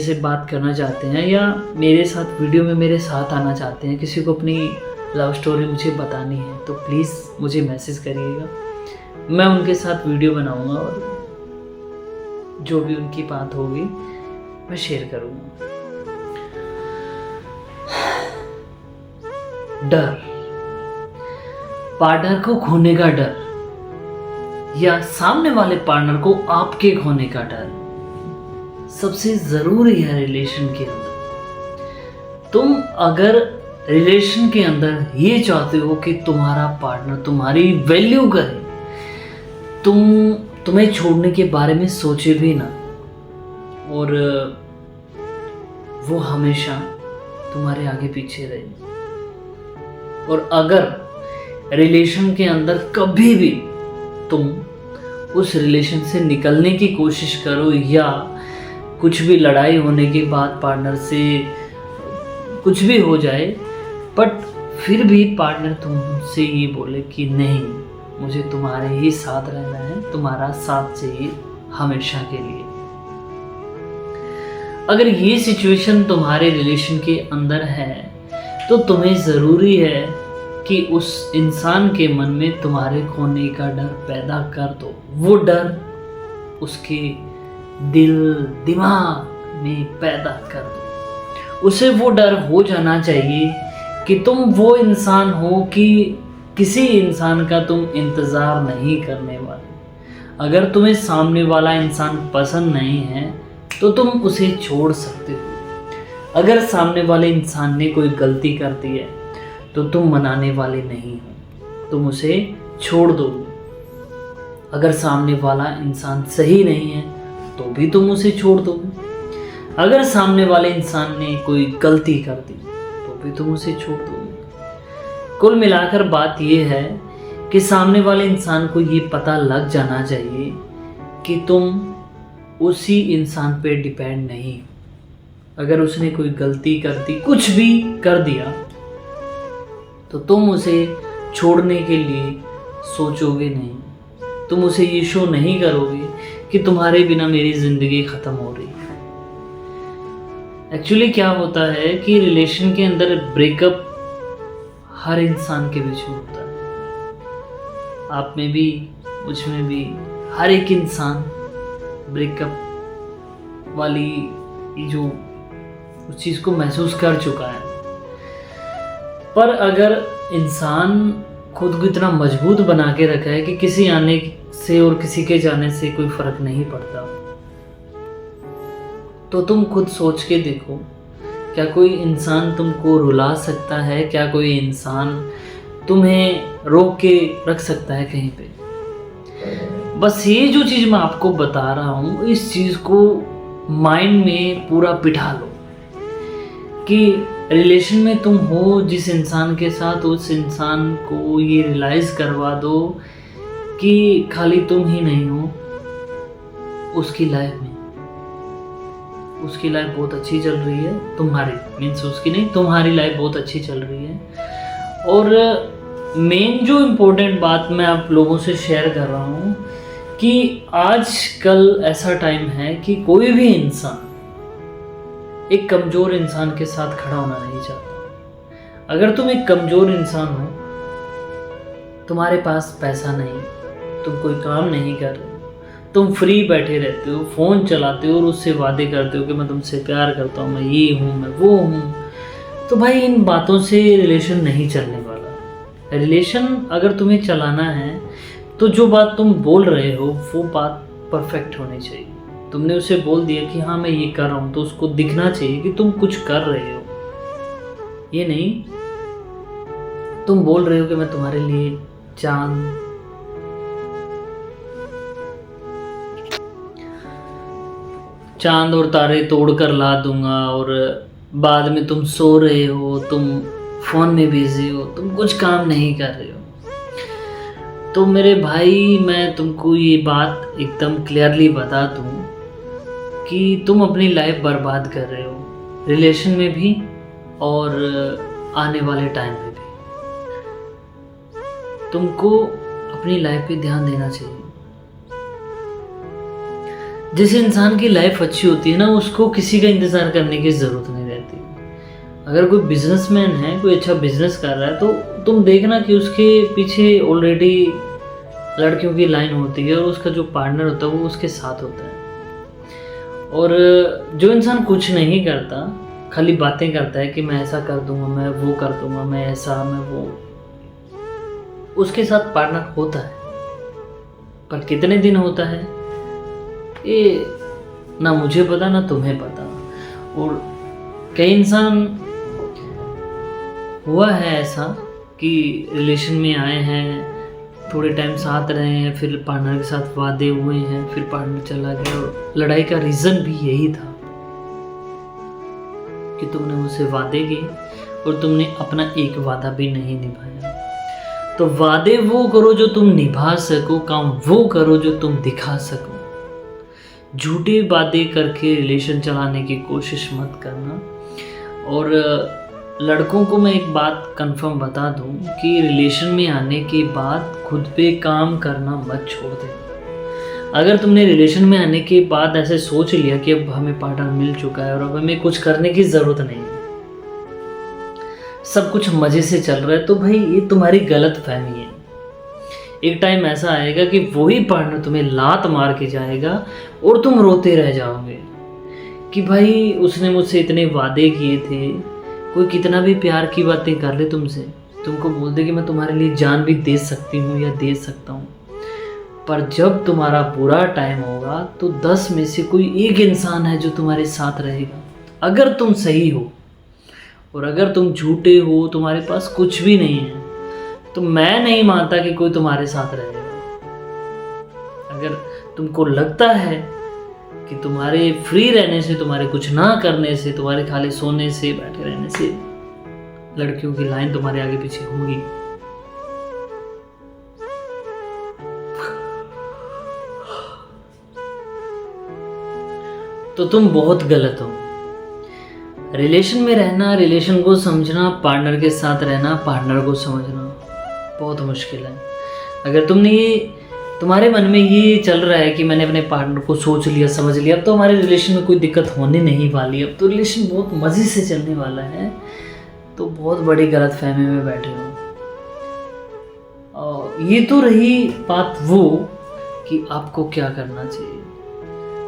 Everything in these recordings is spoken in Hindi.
से बात करना चाहते हैं या मेरे साथ वीडियो में मेरे साथ आना चाहते हैं, किसी को अपनी लव स्टोरी मुझे बतानी है, तो प्लीज़ मुझे मैसेज करिएगा। मैं उनके साथ वीडियो बनाऊंगा और जो भी उनकी बात होगी मैं शेयर करूंगा। डर, पार्टनर को खोने का डर या सामने वाले पार्टनर को आपके खोने का डर सबसे ज़रूरी है रिलेशन के अंदर। तुम अगर रिलेशन के अंदर ये चाहते हो कि तुम्हारा पार्टनर तुम्हारी वैल्यू करे, तुम्हें छोड़ने के बारे में सोचे भी ना, और वो हमेशा तुम्हारे आगे पीछे रहे, और अगर रिलेशन के अंदर कभी भी तुम उस रिलेशन से निकलने की कोशिश करो या कुछ भी लड़ाई होने के बाद पार्टनर से कुछ भी हो जाए, बट फिर भी पार्टनर तुमसे ये बोले कि नहीं, मुझे तुम्हारे ही साथ रहना है, तुम्हारा साथ चाहिए हमेशा के लिए, अगर ये सिचुएशन तुम्हारे रिलेशन के अंदर है तो तुम्हें ज़रूरी है कि उस इंसान के मन में तुम्हारे खोने का डर पैदा कर दो। वो डर उसके दिल दिमाग में पैदा कर दो। उसे वो डर हो जाना चाहिए कि तुम वो इंसान हो कि किसी इंसान का तुम इंतज़ार नहीं करने वाले। अगर तुम्हें सामने वाला इंसान पसंद नहीं है तो तुम उसे छोड़ सकते हो। अगर सामने वाले इंसान ने कोई गलती कर दी है तो तुम मनाने वाले नहीं हो, तुम उसे छोड़ दो। अगर सामने वाला इंसान सही नहीं है तो भी तुम उसे छोड़ दोगे। अगर सामने वाले इंसान ने कोई गलती कर दी तो भी तुम उसे छोड़ दोगे। कुल मिलाकर बात यह है कि सामने वाले इंसान को ये पता लग जाना चाहिए कि तुम उसी इंसान पे डिपेंड नहीं। अगर उसने कोई गलती कर दी, कुछ भी कर दिया, तो तुम उसे छोड़ने के लिए सोचोगे नहीं। तुम उसे ये शो नहीं करोगे कि तुम्हारे बिना मेरी ज़िंदगी ख़त्म हो रही है। एक्चुअली क्या होता है कि रिलेशन के अंदर ब्रेकअप हर इंसान के बीच में होता है। आप में भी, मुझ में भी, हर एक इंसान ब्रेकअप वाली जो उस चीज़ को महसूस कर चुका है। पर अगर इंसान खुद को इतना मजबूत बना के रखा है कि किसी आने से और किसी के जाने से कोई फ़र्क नहीं पड़ता, तो तुम खुद सोच के देखो, क्या कोई इंसान तुमको रुला सकता है? क्या कोई इंसान तुम्हें रोक के रख सकता है कहीं पे? बस ये जो चीज़ मैं आपको बता रहा हूँ, इस चीज़ को माइंड में पूरा बिठा लो कि रिलेशन में तुम हो जिस इंसान के साथ, उस इंसान को ये रियलाइज़ करवा दो कि खाली तुम ही नहीं हो उसकी लाइफ में। उसकी लाइफ बहुत अच्छी चल रही है, तुम्हारी मीन्स उसकी नहीं, तुम्हारी लाइफ बहुत अच्छी चल रही है। और मेन जो इम्पोर्टेंट बात मैं आप लोगों से शेयर कर रहा हूँ कि आजकल ऐसा टाइम है कि कोई भी इंसान एक कमज़ोर इंसान के साथ खड़ा होना नहीं चाहता। अगर तुम एक कमज़ोर इंसान हो, तुम्हारे पास पैसा नहीं, तुम कोई काम नहीं कर रहे हो, तुम फ्री बैठे रहते हो, फ़ोन चलाते हो और उससे वादे करते हो कि मैं तुमसे प्यार करता हूँ, मैं ये हूँ, मैं वो हूँ, तो भाई इन बातों से रिलेशन नहीं चलने वाला। रिलेशन अगर तुम्हें चलाना है तो जो बात तुम बोल रहे हो वो बात परफेक्ट होनी चाहिए। तुमने उसे बोल दिया कि हाँ मैं ये कर रहा हूँ, तो उसको दिखना चाहिए कि तुम कुछ कर रहे हो। ये नहीं तुम बोल रहे हो कि मैं तुम्हारे लिए चांद और तारे तोड़ कर ला दूंगा, और बाद में तुम सो रहे हो, तुम फ़ोन में बिजी हो, तुम कुछ काम नहीं कर रहे हो। तो मेरे भाई, मैं तुमको ये बात एकदम क्लियरली बता दूं कि तुम अपनी लाइफ बर्बाद कर रहे हो, रिलेशन में भी और आने वाले टाइम में भी। तुमको अपनी लाइफ पे ध्यान देना चाहिए। जिस इंसान की लाइफ अच्छी होती है ना, उसको किसी का इंतज़ार करने की ज़रूरत नहीं रहती। अगर कोई बिजनेसमैन है, कोई अच्छा बिजनेस कर रहा है, तो तुम देखना कि उसके पीछे ऑलरेडी लड़कियों की लाइन होती है और उसका जो पार्टनर होता है वो उसके साथ होता है। और जो इंसान कुछ नहीं करता, खाली बातें करता है कि मैं ऐसा कर दूंगा, मैं वो कर दूंगा, मैं ऐसा, मैं वो, उसके साथ पार्टनर होता है, पर कितने दिन होता है ये ना मुझे पता ना तुम्हें पता। और कई इंसान हुआ है ऐसा कि रिलेशन में आए हैं, थोड़े टाइम साथ रहे हैं, फिर पार्टनर के साथ वादे हुए हैं, फिर पार्टनर चला गया और लड़ाई का रीज़न भी यही था कि तुमने मुझसे वादे किए और तुमने अपना एक वादा भी नहीं निभाया। तो वादे वो करो जो तुम निभा सको, काम वो करो जो तुम दिखा सको। झूठे वादे करके रिलेशन चलाने की कोशिश मत करना। और लड़कों को मैं एक बात कंफर्म बता दूं कि रिलेशन में आने के बाद खुद पे काम करना मत छोड़ देना। अगर तुमने रिलेशन में आने के बाद ऐसे सोच लिया कि अब हमें पार्टनर मिल चुका है और अब हमें कुछ करने की ज़रूरत नहीं है, सब कुछ मज़े से चल रहा है, तो भाई ये तुम्हारी गलत फहमी है। एक टाइम ऐसा आएगा कि वही पार्टनर तुम्हें लात मार के जाएगा और तुम रोते रह जाओगे कि भाई उसने मुझसे इतने वादे किए थे। कोई कितना भी प्यार की बातें कर ले तुमसे, तुमको बोल दे कि मैं तुम्हारे लिए जान भी दे सकती हूँ या दे सकता हूँ, पर जब तुम्हारा बुरा टाइम होगा तो 10 में से कोई एक इंसान है जो तुम्हारे साथ रहेगा। अगर तुम सही हो और अगर तुम झूठे हो, तुम्हारे पास कुछ भी नहीं है, तो मैं नहीं मानता कि कोई तुम्हारे साथ रहेगा। अगर तुमको लगता है कि तुम्हारे फ्री रहने से, तुम्हारे कुछ ना करने से, तुम्हारे खाली सोने से, बैठे रहने से लड़कियों की लाइन तुम्हारे आगे पीछे होगी, तो तुम बहुत गलत हो। रिलेशन में रहना, रिलेशन को समझना, पार्टनर के साथ रहना, पार्टनर को समझना बहुत मुश्किल है। अगर तुम्हारे मन में ये चल रहा है कि मैंने अपने पार्टनर को सोच लिया, समझ लिया, अब तो हमारे रिलेशन में कोई दिक्कत होने नहीं वाली, अब तो रिलेशन बहुत मज़े से चलने वाला है, तो बहुत बड़ी गलत फहमी में बैठे हो। और ये तो रही बात वो कि आपको क्या करना चाहिए।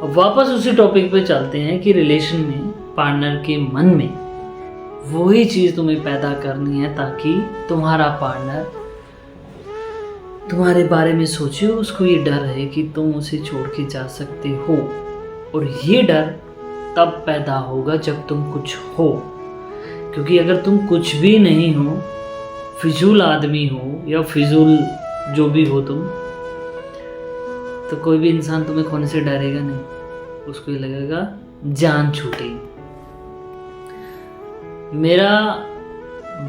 अब वापस उसी टॉपिक पे चलते हैं कि रिलेशन में पार्टनर के मन में वही चीज़ तुम्हें पैदा करनी है ताकि तुम्हारा पार्टनर तुम्हारे बारे में सोचे, उसको ये डर है कि तुम उसे छोड़ के जा सकते हो। और ये डर तब पैदा होगा जब तुम कुछ हो, क्योंकि अगर तुम कुछ भी नहीं हो, फिजूल आदमी हो या फिजूल जो भी हो तुम, तो कोई भी इंसान तुम्हें खोने से डरेगा नहीं, उसको ये लगेगा जान छूटी। मेरा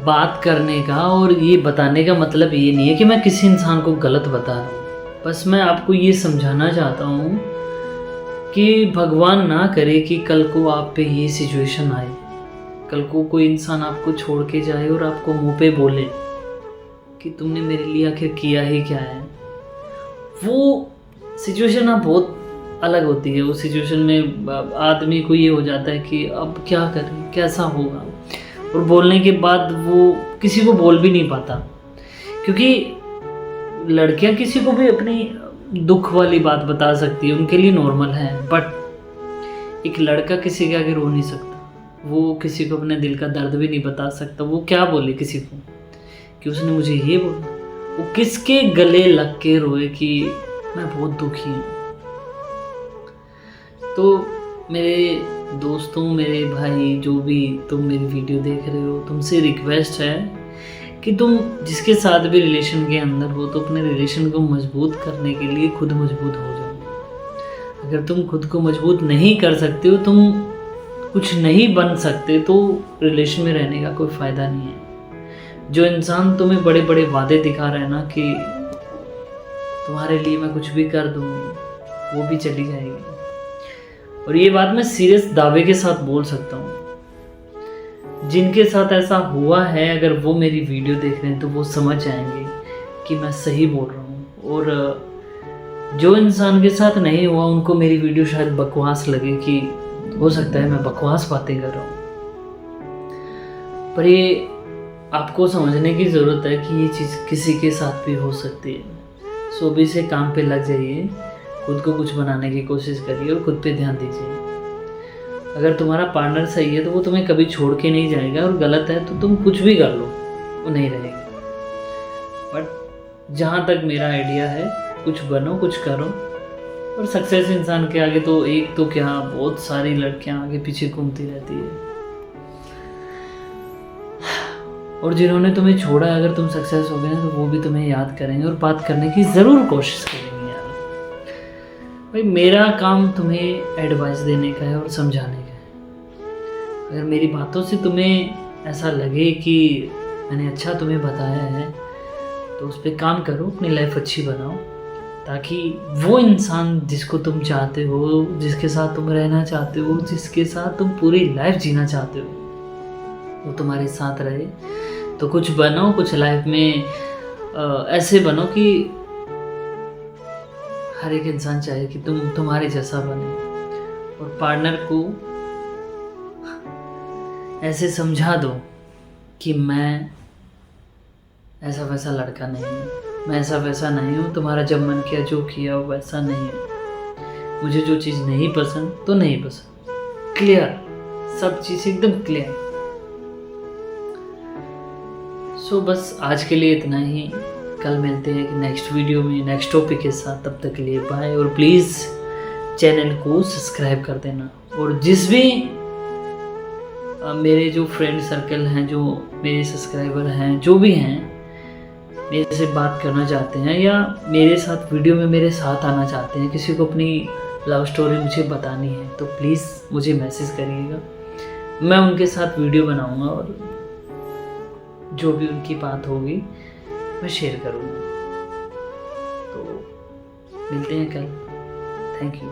बात करने का और ये बताने का मतलब ये नहीं है कि मैं किसी इंसान को गलत बता रहा हूँ, बस मैं आपको ये समझाना चाहता हूँ कि भगवान ना करे कि कल को आप पे ये सिचुएशन आए, कल को कोई इंसान आपको छोड़ के जाए और आपको मुंह पे बोले कि तुमने मेरे लिए आखिर किया ही क्या है। वो सिचुएशन ना बहुत अलग होती है। उस सिचुएशन में आदमी को ये हो जाता है कि अब क्या करें, कैसा होगा, और बोलने के बाद वो किसी को बोल भी नहीं पाता, क्योंकि लड़कियां किसी को भी अपनी दुख वाली बात बता सकती है, उनके लिए नॉर्मल है, बट एक लड़का किसी के आगे रो नहीं सकता, वो किसी को अपने दिल का दर्द भी नहीं बता सकता। वो क्या बोले किसी को कि उसने मुझे ये बोला, वो किसके गले लग के रोए कि मैं बहुत दुखी हूँ। तो मेरे दोस्तों, मेरे भाई, जो भी तुम मेरी वीडियो देख रहे हो, तुमसे रिक्वेस्ट है कि तुम जिसके साथ भी रिलेशन के अंदर हो तो अपने रिलेशन को मजबूत करने के लिए खुद मजबूत हो जाओ। अगर तुम खुद को मजबूत नहीं कर सकते हो, तुम कुछ नहीं बन सकते, तो रिलेशन में रहने का कोई फ़ायदा नहीं है। जो इंसान तुम्हें बड़े बड़े वादे दिखा रहा है ना कि तुम्हारे लिए मैं कुछ भी कर दूँगी, वो भी चली जाएगी। और ये बात मैं सीरियस दावे के साथ बोल सकता हूँ। जिनके साथ ऐसा हुआ है, अगर वो मेरी वीडियो देख रहे हैं तो वो समझ जाएंगे कि मैं सही बोल रहा हूँ। और जो इंसान के साथ नहीं हुआ उनको मेरी वीडियो शायद बकवास लगे कि हो सकता है मैं बकवास बातें कर रहा हूँ, पर ये आपको समझने की ज़रूरत है कि ये चीज़ किसी के साथ भी हो सकती है। सो अभी से काम पे लग जाइए, खुद को कुछ बनाने की कोशिश करिए और खुद पे ध्यान दीजिए। अगर तुम्हारा पार्टनर सही है तो वो तुम्हें कभी छोड़ के नहीं जाएगा, और गलत है तो तुम कुछ भी कर लो वो नहीं रहेगा। बट जहाँ तक मेरा आइडिया है, कुछ बनो, कुछ करो। और सक्सेस इंसान के आगे तो एक तो क्या, बहुत सारी लड़कियां आगे पीछे घूमती रहती है। और जिन्होंने तुम्हें छोड़ा है, अगर तुम सक्सेस हो गए तो वो भी तुम्हें याद करेंगे और बात करने की ज़रूर कोशिश करेंगे यार। भाई मेरा काम तुम्हें एडवाइस देने का है और समझाने का है। अगर मेरी बातों से तुम्हें ऐसा लगे कि मैंने अच्छा तुम्हें बताया है तो उस पर काम करो, अपनी लाइफ अच्छी बनाओ, ताकि वो इंसान जिसको तुम चाहते हो, जिसके साथ तुम रहना चाहते हो, जिसके साथ तुम पूरी लाइफ जीना चाहते हो, वो तुम्हारे साथ रहे। तो कुछ बनो, कुछ लाइफ में ऐसे बनो कि हर एक इंसान चाहे कि तुम तुम्हारे जैसा बने। और पार्टनर को ऐसे समझा दो कि मैं ऐसा वैसा लड़का नहीं हूँ, मैं ऐसा वैसा नहीं हूँ, तुम्हारा जब मन किया जो किया वो वैसा नहीं है। मुझे जो चीज़ नहीं पसंद तो नहीं पसंद, क्लियर, सब चीज़ एकदम क्लियर। सो बस आज के लिए इतना ही। कल मिलते हैं कि नेक्स्ट वीडियो में नेक्स्ट टॉपिक के साथ। तब तक के लिए बाय। और प्लीज़ चैनल को सब्सक्राइब कर देना। और जिस भी मेरे जो फ्रेंड सर्कल हैं, जो मेरे सब्सक्राइबर हैं, जो भी हैं, मेरे से बात करना चाहते हैं या मेरे साथ वीडियो में मेरे साथ आना चाहते हैं, किसी को अपनी लव स्टोरी मुझे बतानी है, तो प्लीज़ मुझे मैसेज करिएगा। मैं उनके साथ वीडियो बनाऊंगा और जो भी उनकी बात होगी मैं शेयर करूँगा। तो मिलते हैं कल। Thank you.